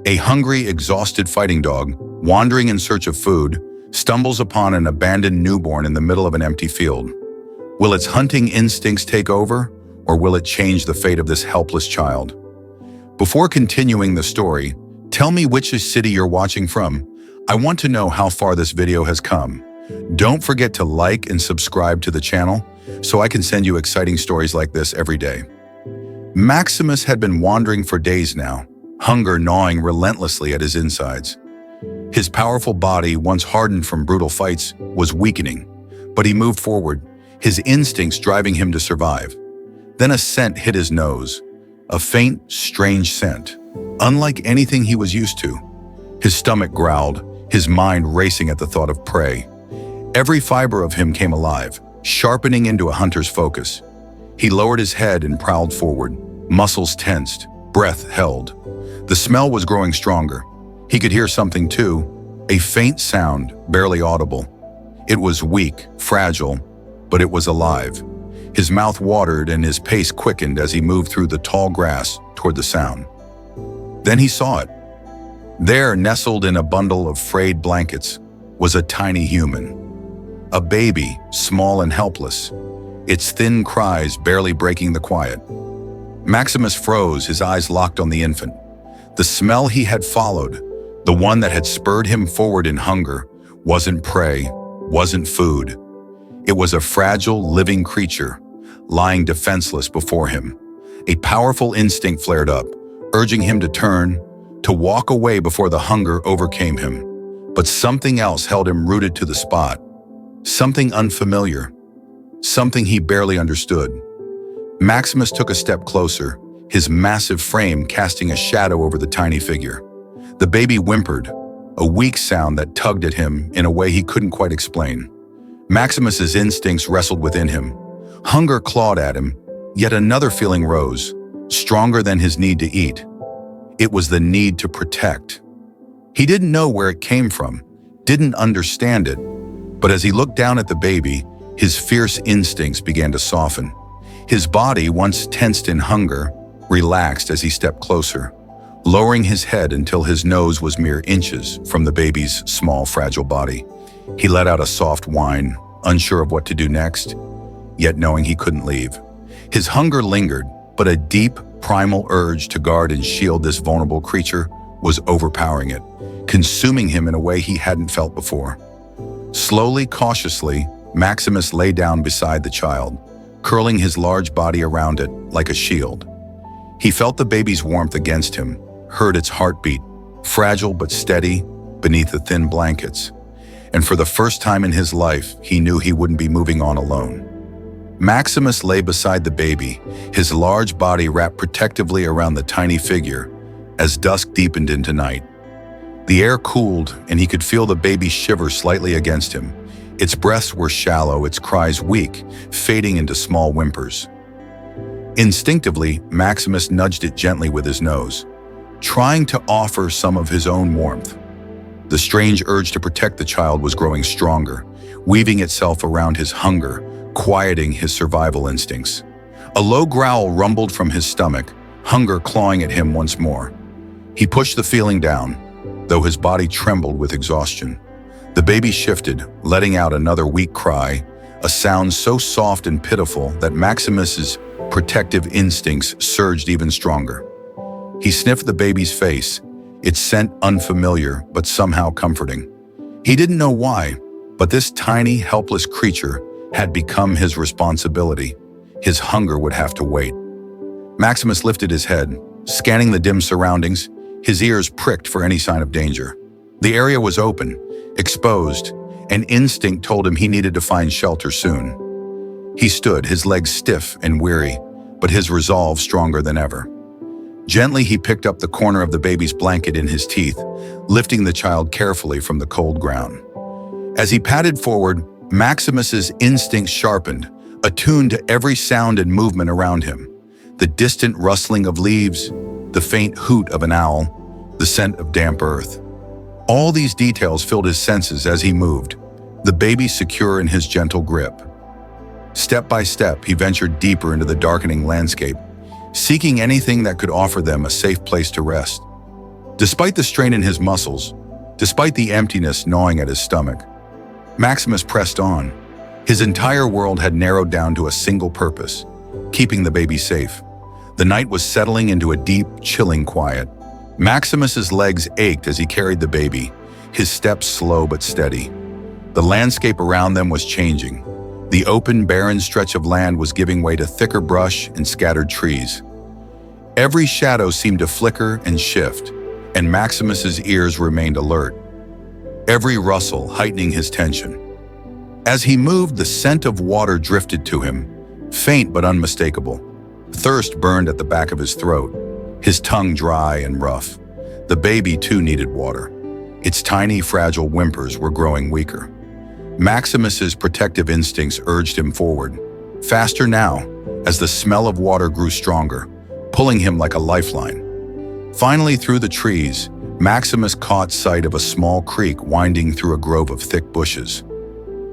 A hungry, exhausted fighting dog, wandering in search of food, stumbles upon an abandoned newborn in the middle of an empty field. Will its hunting instincts take over, or will it change the fate of this helpless child? Before continuing the story, tell me which city you're watching from. I want to know how far this video has come. Don't forget to like and subscribe to the channel so I can send you exciting stories like this every day. Maximus had been wandering for days now, hunger gnawing relentlessly at his insides. His powerful body, once hardened from brutal fights, was weakening, but he moved forward, his instincts driving him to survive. Then a scent hit his nose, a faint, strange scent, unlike anything he was used to. His stomach growled, his mind racing at the thought of prey. Every fiber of him came alive, sharpening into a hunter's focus. He lowered his head and prowled forward, muscles tensed, breath held. The smell was growing stronger. He could hear something too, a faint sound, barely audible. It was weak, fragile, but it was alive. His mouth watered and his pace quickened as he moved through the tall grass toward the sound. Then he saw it. There, nestled in a bundle of frayed blankets, was a tiny human. A baby, small and helpless, its thin cries barely breaking the quiet. Maximus froze, his eyes locked on the infant. The smell he had followed, the one that had spurred him forward in hunger, wasn't prey, wasn't food. It was a fragile, living creature, lying defenseless before him. A powerful instinct flared up, urging him to turn, to walk away before the hunger overcame him. But something else held him rooted to the spot. Something unfamiliar, something he barely understood. Maximus took a step closer, his massive frame casting a shadow over the tiny figure. The baby whimpered, a weak sound that tugged at him in a way he couldn't quite explain. Maximus's instincts wrestled within him. Hunger clawed at him, yet another feeling rose, stronger than his need to eat. It was the need to protect. He didn't know where it came from, didn't understand it, but as he looked down at the baby, his fierce instincts began to soften. His body, once tensed in hunger, relaxed as he stepped closer, lowering his head until his nose was mere inches from the baby's small, fragile body. He let out a soft whine, unsure of what to do next, yet knowing he couldn't leave. His hunger lingered, but a deep, primal urge to guard and shield this vulnerable creature was overpowering it, consuming him in a way he hadn't felt before. Slowly, cautiously, Maximus lay down beside the child, curling his large body around it like a shield. He felt the baby's warmth against him, heard its heartbeat, fragile but steady, beneath the thin blankets. And for the first time in his life, he knew he wouldn't be moving on alone. Maximus lay beside the baby, his large body wrapped protectively around the tiny figure, as dusk deepened into night. The air cooled, and he could feel the baby shiver slightly against him. Its breaths were shallow, its cries weak, fading into small whimpers. Instinctively, Maximus nudged it gently with his nose, trying to offer some of his own warmth. The strange urge to protect the child was growing stronger, weaving itself around his hunger, quieting his survival instincts. A low growl rumbled from his stomach, hunger clawing at him once more. He pushed the feeling down, though his body trembled with exhaustion. The baby shifted, letting out another weak cry, a sound so soft and pitiful that Maximus's protective instincts surged even stronger. He sniffed the baby's face, its scent unfamiliar but somehow comforting. He didn't know why, but this tiny, helpless creature had become his responsibility. His hunger would have to wait. Maximus lifted his head, scanning the dim surroundings, his ears pricked for any sign of danger. The area was open, exposed, and instinct told him he needed to find shelter soon. He stood, his legs stiff and weary, but his resolve stronger than ever. Gently, he picked up the corner of the baby's blanket in his teeth, lifting the child carefully from the cold ground. As he padded forward, Maximus's instincts sharpened, attuned to every sound and movement around him. The distant rustling of leaves, the faint hoot of an owl, the scent of damp earth. All these details filled his senses as he moved, the baby secure in his gentle grip. Step by step, he ventured deeper into the darkening landscape, seeking anything that could offer them a safe place to rest. Despite the strain in his muscles, despite the emptiness gnawing at his stomach, Maximus pressed on. His entire world had narrowed down to a single purpose: keeping the baby safe. The night was settling into a deep, chilling quiet. Maximus's legs ached as he carried the baby, his steps slow but steady. The landscape around them was changing. The open, barren stretch of land was giving way to thicker brush and scattered trees. Every shadow seemed to flicker and shift, and Maximus's ears remained alert, every rustle heightening his tension. As he moved, the scent of water drifted to him, faint but unmistakable. Thirst burned at the back of his throat, his tongue dry and rough. The baby too needed water. Its tiny, fragile whimpers were growing weaker. Maximus's protective instincts urged him forward, faster now, as the smell of water grew stronger, pulling him like a lifeline. Finally, through the trees, Maximus caught sight of a small creek winding through a grove of thick bushes.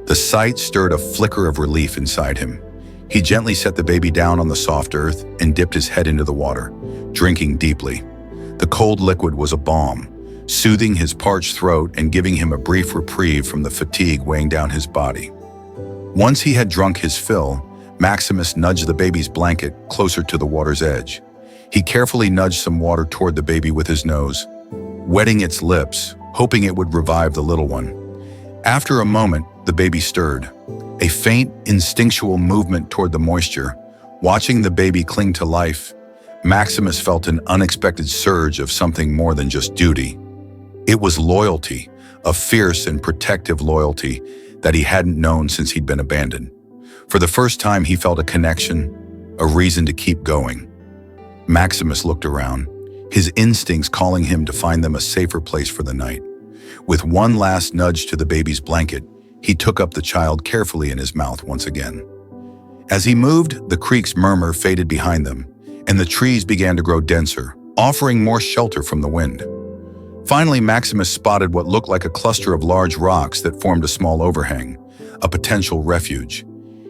The sight stirred a flicker of relief inside him. He gently set the baby down on the soft earth and dipped his head into the water, drinking deeply. The cold liquid was a balm, soothing his parched throat and giving him a brief reprieve from the fatigue weighing down his body. Once he had drunk his fill, Maximus nudged the baby's blanket closer to the water's edge. He carefully nudged some water toward the baby with his nose, wetting its lips, hoping it would revive the little one. After a moment, the baby stirred, a faint, instinctual movement toward the moisture. Watching the baby cling to life, Maximus felt an unexpected surge of something more than just duty. It was loyalty, a fierce and protective loyalty that he hadn't known since he'd been abandoned. For the first time, he felt a connection, a reason to keep going. Maximus looked around, his instincts calling him to find them a safer place for the night. With one last nudge to the baby's blanket, he took up the child carefully in his mouth once again. As he moved, the creek's murmur faded behind them, and the trees began to grow denser, offering more shelter from the wind. Finally, Maximus spotted what looked like a cluster of large rocks that formed a small overhang, a potential refuge.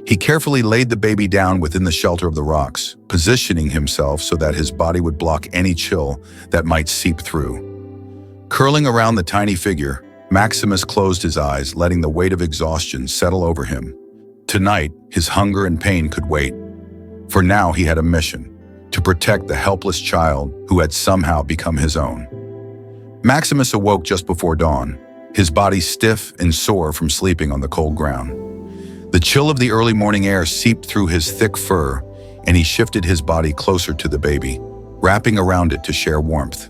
He carefully laid the baby down within the shelter of the rocks, positioning himself so that his body would block any chill that might seep through. Curling around the tiny figure, Maximus closed his eyes, letting the weight of exhaustion settle over him. Tonight, his hunger and pain could wait. For now, he had a mission: to protect the helpless child who had somehow become his own. Maximus awoke just before dawn, his body stiff and sore from sleeping on the cold ground. The chill of the early morning air seeped through his thick fur, and he shifted his body closer to the baby, wrapping around it to share warmth.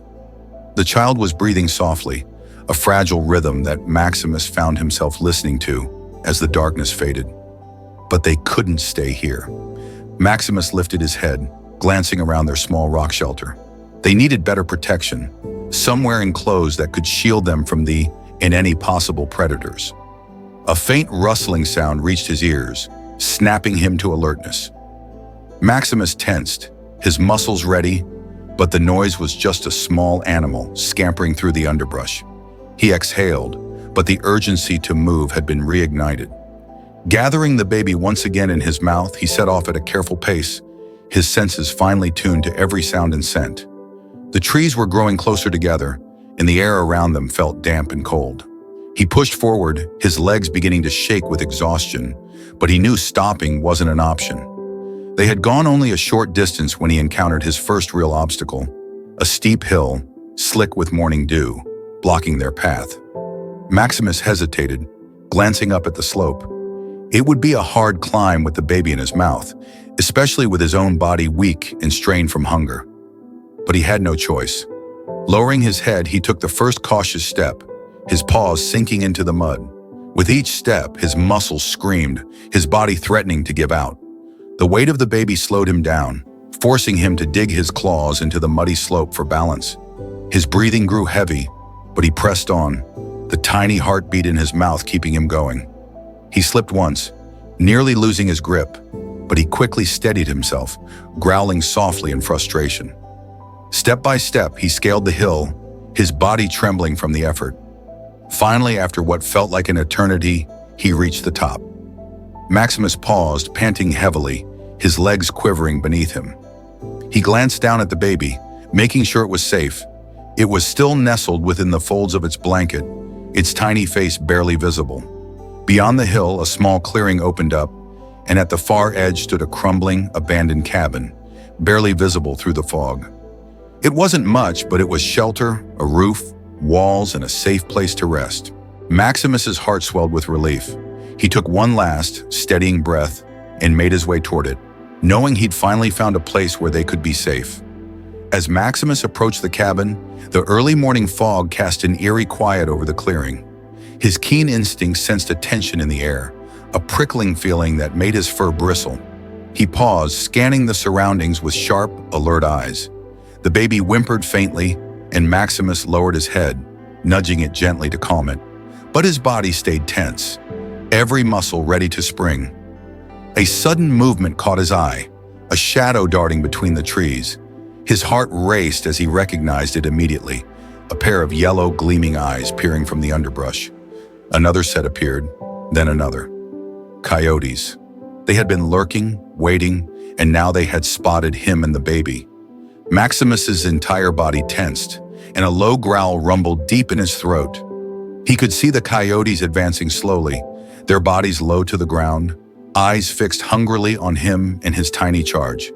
The child was breathing softly, a fragile rhythm that Maximus found himself listening to as the darkness faded. But they couldn't stay here. Maximus lifted his head, glancing around their small rock shelter. They needed better protection, somewhere enclosed that could shield them from any possible predators. A faint rustling sound reached his ears, snapping him to alertness. Maximus tensed, his muscles ready, but the noise was just a small animal scampering through the underbrush. He exhaled, but the urgency to move had been reignited. Gathering the baby once again in his mouth, he set off at a careful pace, his senses finely tuned to every sound and scent. The trees were growing closer together, and the air around them felt damp and cold. He pushed forward, his legs beginning to shake with exhaustion, but he knew stopping wasn't an option. They had gone only a short distance when he encountered his first real obstacle, a steep hill, slick with morning dew, blocking their path. Maximus hesitated, glancing up at the slope. It would be a hard climb with the baby in his mouth, especially with his own body weak and strained from hunger. But he had no choice. Lowering his head, he took the first cautious step, his paws sinking into the mud. With each step, his muscles screamed, his body threatening to give out. The weight of the baby slowed him down, forcing him to dig his claws into the muddy slope for balance. His breathing grew heavy, but he pressed on, the tiny heartbeat in his mouth keeping him going. He slipped once, nearly losing his grip, but he quickly steadied himself, growling softly in frustration. Step by step, he scaled the hill, his body trembling from the effort. Finally, after what felt like an eternity, he reached the top. Maximus paused, panting heavily, his legs quivering beneath him. He glanced down at the baby, making sure it was safe, It was still nestled within the folds of its blanket, its tiny face barely visible. Beyond the hill, a small clearing opened up, and at the far edge stood a crumbling, abandoned cabin, barely visible through the fog. It wasn't much, but it was shelter, a roof, walls, and a safe place to rest. Maximus's heart swelled with relief. He took one last, steadying breath and made his way toward it, knowing he'd finally found a place where they could be safe. As Maximus approached the cabin, the early morning fog cast an eerie quiet over the clearing. His keen instincts sensed a tension in the air, a prickling feeling that made his fur bristle. He paused, scanning the surroundings with sharp, alert eyes. The baby whimpered faintly, and Maximus lowered his head, nudging it gently to calm it. But his body stayed tense, every muscle ready to spring. A sudden movement caught his eye, a shadow darting between the trees. His heart raced as he recognized it immediately, a pair of yellow, gleaming eyes peering from the underbrush. Another set appeared, then another. Coyotes. They had been lurking, waiting, and now they had spotted him and the baby. Maximus's entire body tensed, and a low growl rumbled deep in his throat. He could see the coyotes advancing slowly, their bodies low to the ground, eyes fixed hungrily on him and his tiny charge.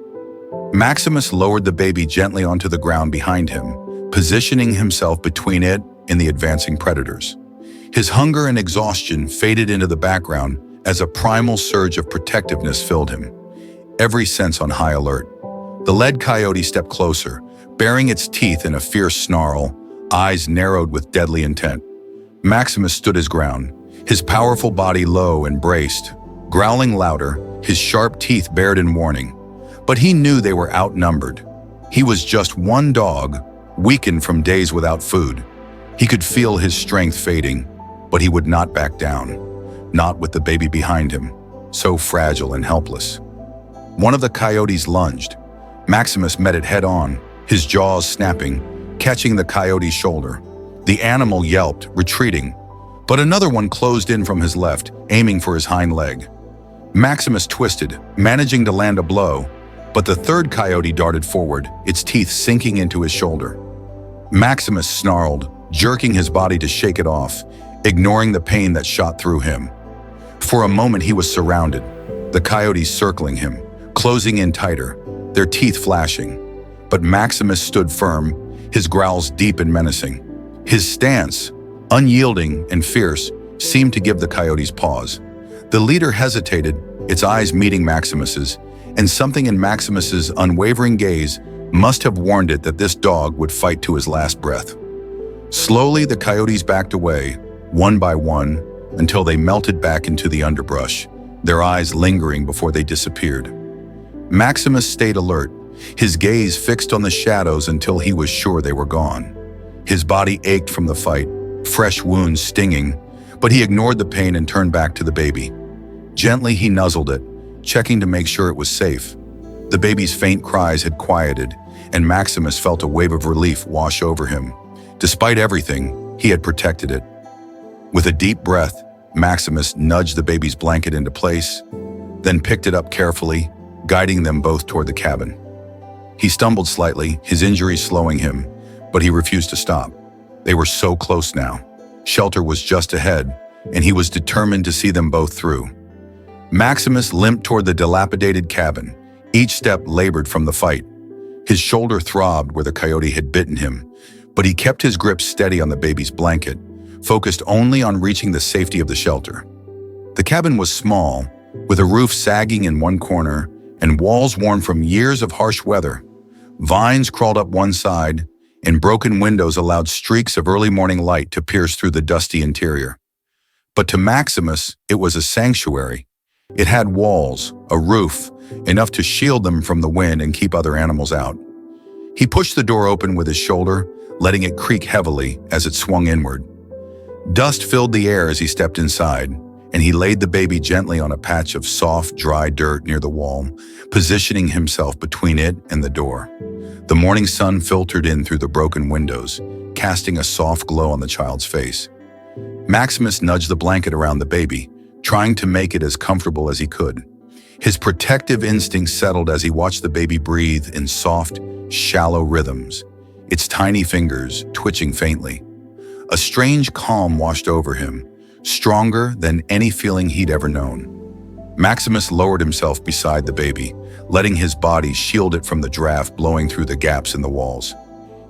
Maximus lowered the baby gently onto the ground behind him, positioning himself between it and the advancing predators. His hunger and exhaustion faded into the background as a primal surge of protectiveness filled him, every sense on high alert. The lead coyote stepped closer, baring its teeth in a fierce snarl, eyes narrowed with deadly intent. Maximus stood his ground, his powerful body low and braced, growling louder, his sharp teeth bared in warning. But he knew they were outnumbered. He was just one dog, weakened from days without food. He could feel his strength fading, but he would not back down, not with the baby behind him, so fragile and helpless. One of the coyotes lunged. Maximus met it head-on, his jaws snapping, catching the coyote's shoulder. The animal yelped, retreating, but another one closed in from his left, aiming for his hind leg. Maximus twisted, managing to land a blow, but the third coyote darted forward, its teeth sinking into his shoulder. Maximus snarled, jerking his body to shake it off, ignoring the pain that shot through him. For a moment he was surrounded, the coyotes circling him, closing in tighter, their teeth flashing. But Maximus stood firm, his growls deep and menacing. His stance, unyielding and fierce, seemed to give the coyotes pause. The leader hesitated, its eyes meeting Maximus's, and something in Maximus's unwavering gaze must have warned it that this dog would fight to his last breath. Slowly, the coyotes backed away, one by one, until they melted back into the underbrush, their eyes lingering before they disappeared. Maximus stayed alert, his gaze fixed on the shadows until he was sure they were gone. His body ached from the fight, fresh wounds stinging, but he ignored the pain and turned back to the baby. Gently, he nuzzled it, checking to make sure it was safe. The baby's faint cries had quieted, and Maximus felt a wave of relief wash over him. Despite everything, he had protected it. With a deep breath, Maximus nudged the baby's blanket into place, then picked it up carefully, guiding them both toward the cabin. He stumbled slightly, his injuries slowing him, but he refused to stop. They were so close now. Shelter was just ahead, and he was determined to see them both through. Maximus limped toward the dilapidated cabin, each step labored from the fight. His shoulder throbbed where the coyote had bitten him, but he kept his grip steady on the baby's blanket, focused only on reaching the safety of the shelter. The cabin was small, with a roof sagging in one corner and walls worn from years of harsh weather. Vines crawled up one side, and broken windows allowed streaks of early morning light to pierce through the dusty interior. But to Maximus, it was a sanctuary. It had walls, a roof, enough to shield them from the wind and keep other animals out. He pushed the door open with his shoulder, letting it creak heavily as it swung inward. Dust filled the air as he stepped inside, and he laid the baby gently on a patch of soft, dry dirt near the wall, positioning himself between it and the door. The morning sun filtered in through the broken windows, casting a soft glow on the child's face. Maximus nudged the blanket around the baby, trying to make it as comfortable as he could. His protective instincts settled as he watched the baby breathe in soft, shallow rhythms, its tiny fingers twitching faintly. A strange calm washed over him, stronger than any feeling he'd ever known. Maximus lowered himself beside the baby, letting his body shield it from the draft blowing through the gaps in the walls.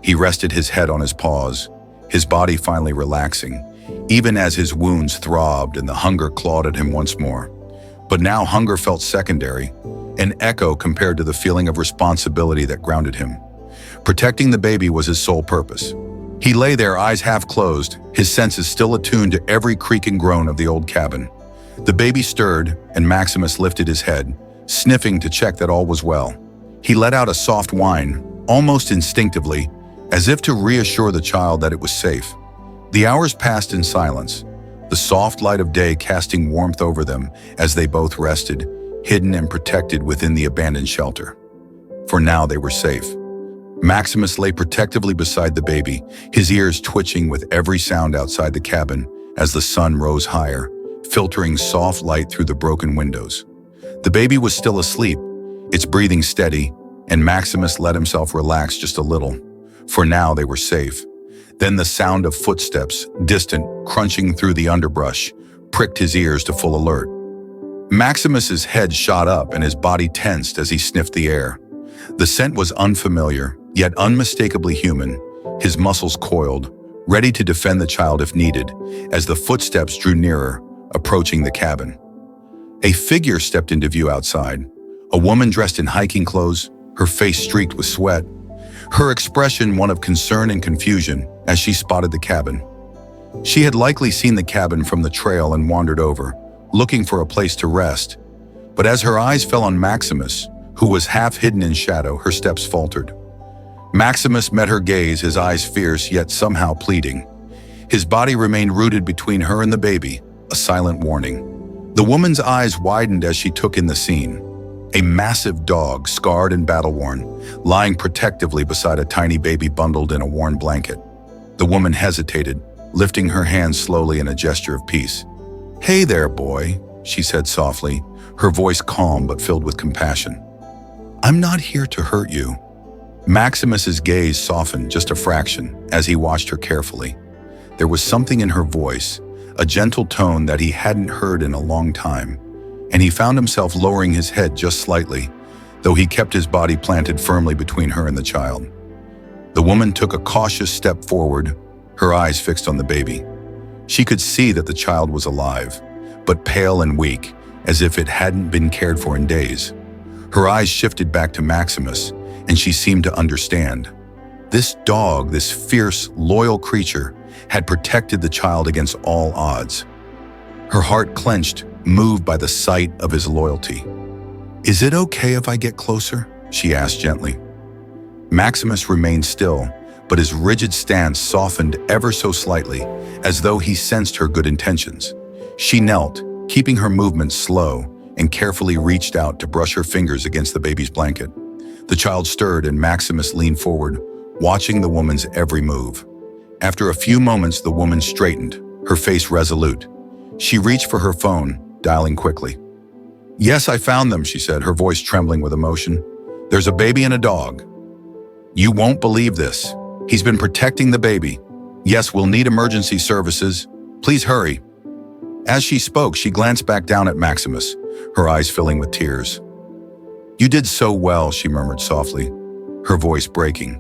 He rested his head on his paws, his body finally relaxing, even as his wounds throbbed and the hunger clawed at him once more. But now hunger felt secondary, an echo compared to the feeling of responsibility that grounded him. Protecting the baby was his sole purpose. He lay there, eyes half closed, his senses still attuned to every creak and groan of the old cabin. The baby stirred, and Maximus lifted his head, sniffing to check that all was well. He let out a soft whine, almost instinctively, as if to reassure the child that it was safe. The hours passed in silence, the soft light of day casting warmth over them as they both rested, hidden and protected within the abandoned shelter. For now they were safe. Maximus lay protectively beside the baby, his ears twitching with every sound outside the cabin as the sun rose higher, filtering soft light through the broken windows. The baby was still asleep, its breathing steady, and Maximus let himself relax just a little. For now they were safe. Then the sound of footsteps, distant, crunching through the underbrush, pricked his ears to full alert. Maximus's head shot up and his body tensed as he sniffed the air. The scent was unfamiliar, yet unmistakably human, his muscles coiled, ready to defend the child if needed, as the footsteps drew nearer, approaching the cabin. A figure stepped into view outside, a woman dressed in hiking clothes, her face streaked with sweat, her expression one of concern and confusion as she spotted the cabin. She had likely seen the cabin from the trail and wandered over, looking for a place to rest. But as her eyes fell on Maximus, who was half hidden in shadow, her steps faltered. Maximus met her gaze, his eyes fierce yet somehow pleading. His body remained rooted between her and the baby, a silent warning. The woman's eyes widened as she took in the scene. A massive dog, scarred and battle-worn, lying protectively beside a tiny baby bundled in a worn blanket. The woman hesitated, lifting her hand slowly in a gesture of peace. "Hey there, boy," she said softly, her voice calm but filled with compassion. "I'm not here to hurt you." Maximus's gaze softened just a fraction as he watched her carefully. There was something in her voice, a gentle tone that he hadn't heard in a long time, and he found himself lowering his head just slightly, though he kept his body planted firmly between her and the child. The woman took a cautious step forward, her eyes fixed on the baby. She could see that the child was alive, but pale and weak, as if it hadn't been cared for in days. Her eyes shifted back to Maximus, and she seemed to understand. This dog, this fierce, loyal creature, had protected the child against all odds. Her heart clenched, moved by the sight of his loyalty. "Is it okay if I get closer?" she asked gently. Maximus remained still, but his rigid stance softened ever so slightly, as though he sensed her good intentions. She knelt, keeping her movements slow, and carefully reached out to brush her fingers against the baby's blanket. The child stirred and Maximus leaned forward, watching the woman's every move. After a few moments, the woman straightened, her face resolute. She reached for her phone, dialing quickly. "Yes, I found them," she said, her voice trembling with emotion. "There's a baby and a dog. You won't believe this. He's been protecting the baby. Yes, we'll need emergency services. Please hurry." As she spoke, she glanced back down at Maximus, her eyes filling with tears. "You did so well," she murmured softly, her voice breaking.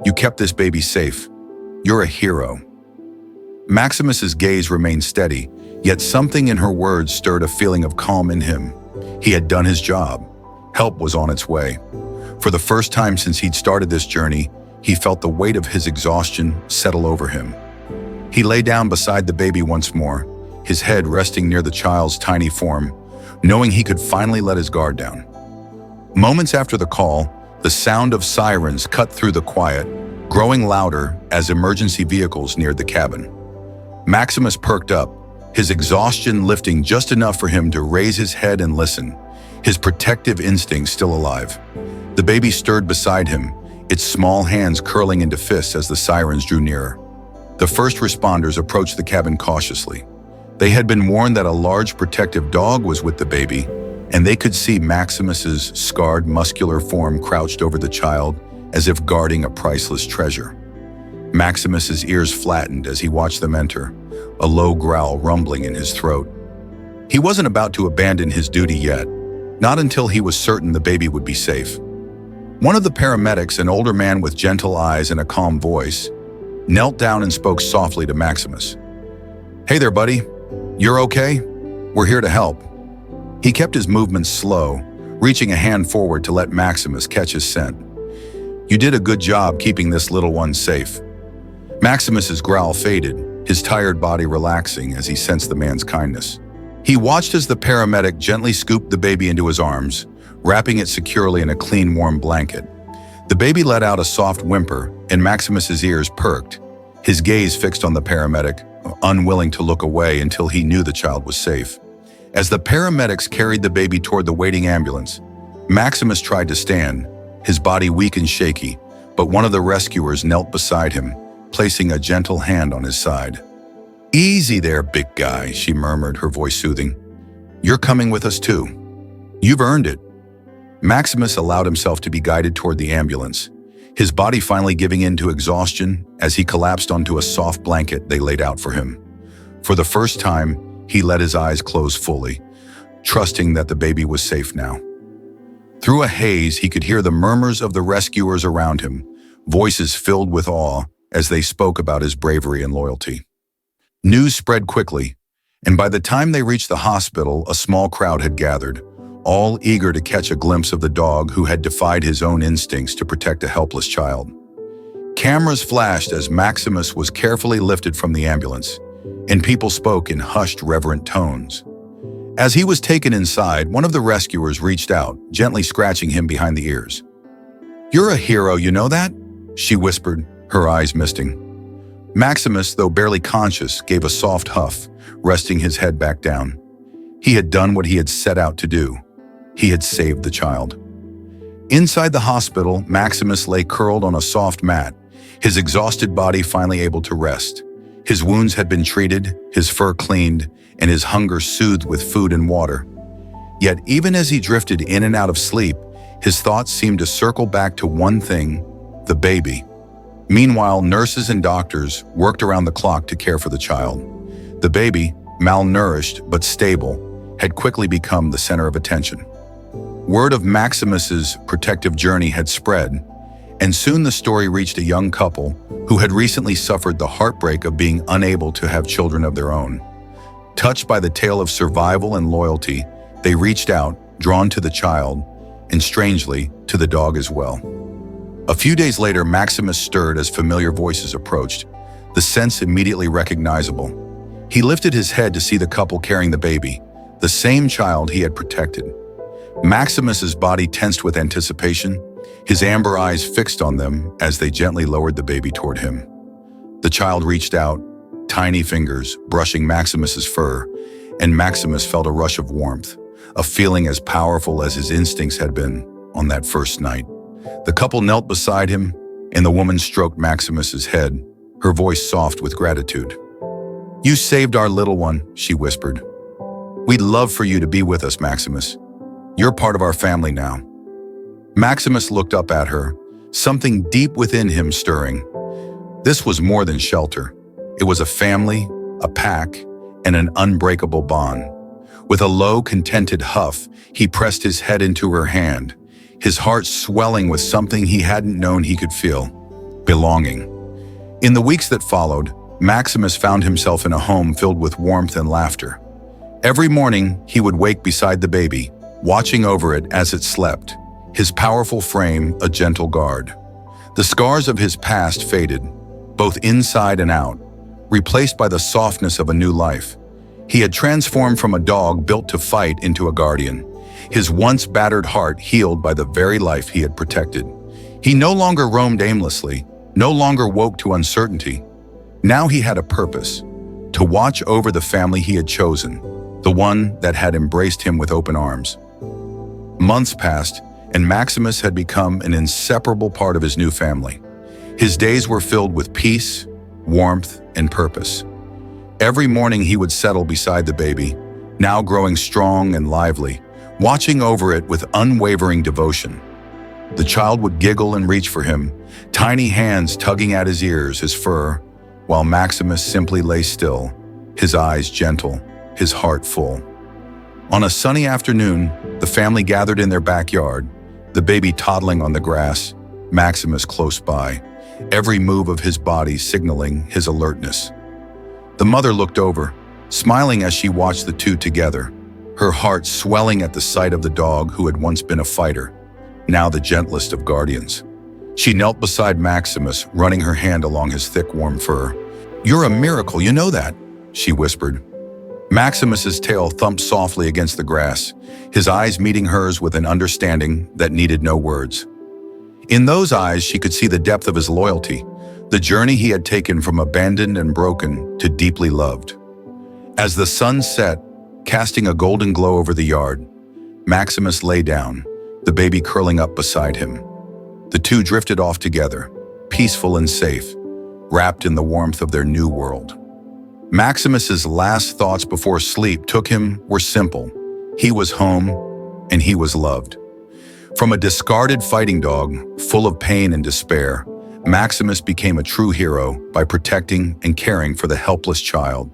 "You kept this baby safe. You're a hero." Maximus's gaze remained steady, yet something in her words stirred a feeling of calm in him. He had done his job. Help was on its way. For the first time since he'd started this journey, he felt the weight of his exhaustion settle over him. He lay down beside the baby once more, his head resting near the child's tiny form, knowing he could finally let his guard down. Moments after the call, the sound of sirens cut through the quiet, growing louder as emergency vehicles neared the cabin. Maximus perked up, his exhaustion lifting just enough for him to raise his head and listen, his protective instincts still alive. The baby stirred beside him, its small hands curling into fists as the sirens drew nearer. The first responders approached the cabin cautiously. They had been warned that a large protective dog was with the baby, and they could see Maximus's scarred, muscular form crouched over the child, as if guarding a priceless treasure. Maximus's ears flattened as he watched them enter, a low growl rumbling in his throat. He wasn't about to abandon his duty yet, not until he was certain the baby would be safe. One of the paramedics, an older man with gentle eyes and a calm voice, knelt down and spoke softly to Maximus. "Hey there, buddy. You're okay? We're here to help." He kept his movements slow, reaching a hand forward to let Maximus catch his scent. "You did a good job keeping this little one safe." Maximus's growl faded, his tired body relaxing as he sensed the man's kindness. He watched as the paramedic gently scooped the baby into his arms, wrapping it securely in a clean, warm blanket. The baby let out a soft whimper, and Maximus's ears perked, his gaze fixed on the paramedic, unwilling to look away until he knew the child was safe. As the paramedics carried the baby toward the waiting ambulance, Maximus tried to stand, his body weak and shaky, but one of the rescuers knelt beside him, placing a gentle hand on his side. "Easy there, big guy," she murmured, her voice soothing. "You're coming with us too. You've earned it." Maximus allowed himself to be guided toward the ambulance, his body finally giving in to exhaustion as he collapsed onto a soft blanket they laid out for him. For the first time, he let his eyes close fully, trusting that the baby was safe now. Through a haze, he could hear the murmurs of the rescuers around him, voices filled with awe as they spoke about his bravery and loyalty. News spread quickly, and by the time they reached the hospital, a small crowd had gathered, all eager to catch a glimpse of the dog who had defied his own instincts to protect a helpless child. Cameras flashed as Maximus was carefully lifted from the ambulance, and people spoke in hushed, reverent tones. As he was taken inside, one of the rescuers reached out, gently scratching him behind the ears. "You're a hero, you know that?" she whispered, her eyes misting. Maximus, though barely conscious, gave a soft huff, resting his head back down. He had done what he had set out to do. He had saved the child. Inside the hospital, Maximus lay curled on a soft mat, his exhausted body finally able to rest. His wounds had been treated, his fur cleaned, and his hunger soothed with food and water. Yet even as he drifted in and out of sleep, his thoughts seemed to circle back to one thing: the baby. Meanwhile, nurses and doctors worked around the clock to care for the child. The baby, malnourished but stable, had quickly become the center of attention. Word of Maximus's protective journey had spread, and soon the story reached a young couple who had recently suffered the heartbreak of being unable to have children of their own. Touched by the tale of survival and loyalty, they reached out, drawn to the child, and strangely, to the dog as well. A few days later, Maximus stirred as familiar voices approached, the sense immediately recognizable. He lifted his head to see the couple carrying the baby, the same child he had protected. Maximus's body tensed with anticipation, his amber eyes fixed on them as they gently lowered the baby toward him. The child reached out, tiny fingers brushing Maximus's fur, and Maximus felt a rush of warmth, a feeling as powerful as his instincts had been on that first night. The couple knelt beside him, and the woman stroked Maximus's head, her voice soft with gratitude. "You saved our little one," she whispered. "We'd love for you to be with us, Maximus. You're part of our family now." Maximus looked up at her, something deep within him stirring. This was more than shelter. It was a family, a pack, and an unbreakable bond. With a low, contented huff, he pressed his head into her hand, his heart swelling with something he hadn't known he could feel: belonging. In the weeks that followed, Maximus found himself in a home filled with warmth and laughter. Every morning, he would wake beside the baby, watching over it as it slept, his powerful frame a gentle guard. The scars of his past faded, both inside and out, replaced by the softness of a new life. He had transformed from a dog built to fight into a guardian, his once battered heart healed by the very life he had protected. He no longer roamed aimlessly, no longer woke to uncertainty. Now he had a purpose: to watch over the family he had chosen, the one that had embraced him with open arms. Months passed, and Maximus had become an inseparable part of his new family. His days were filled with peace, warmth, and purpose. Every morning he would settle beside the baby, now growing strong and lively, watching over it with unwavering devotion. The child would giggle and reach for him, tiny hands tugging at his ears, his fur, while Maximus simply lay still, his eyes gentle, his heart full. On a sunny afternoon, the family gathered in their backyard, the baby toddling on the grass, Maximus close by, every move of his body signaling his alertness. The mother looked over, smiling as she watched the two together, her heart swelling at the sight of the dog who had once been a fighter, now the gentlest of guardians. She knelt beside Maximus, running her hand along his thick, warm fur. "You're a miracle, you know that," she whispered. Maximus's tail thumped softly against the grass, his eyes meeting hers with an understanding that needed no words. In those eyes, she could see the depth of his loyalty, the journey he had taken from abandoned and broken to deeply loved. As the sun set, casting a golden glow over the yard, Maximus lay down, the baby curling up beside him. The two drifted off together, peaceful and safe, wrapped in the warmth of their new world. Maximus's last thoughts before sleep were simple. He was home, and he was loved. From a discarded fighting dog, full of pain and despair, Maximus became a true hero by protecting and caring for the helpless child,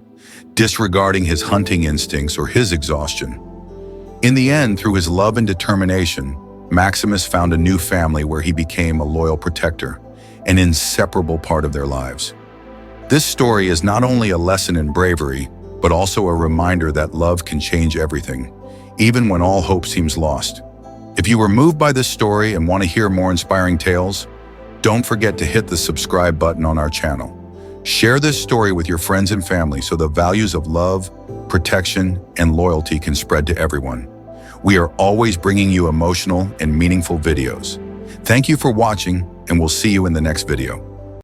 disregarding his hunting instincts or his exhaustion. In the end, through his love and determination, Maximus found a new family where he became a loyal protector, an inseparable part of their lives. This story is not only a lesson in bravery, but also a reminder that love can change everything, even when all hope seems lost. If you were moved by this story and want to hear more inspiring tales, don't forget to hit the subscribe button on our channel. Share this story with your friends and family so the values of love, protection, and loyalty can spread to everyone. We are always bringing you emotional and meaningful videos. Thank you for watching, and we'll see you in the next video.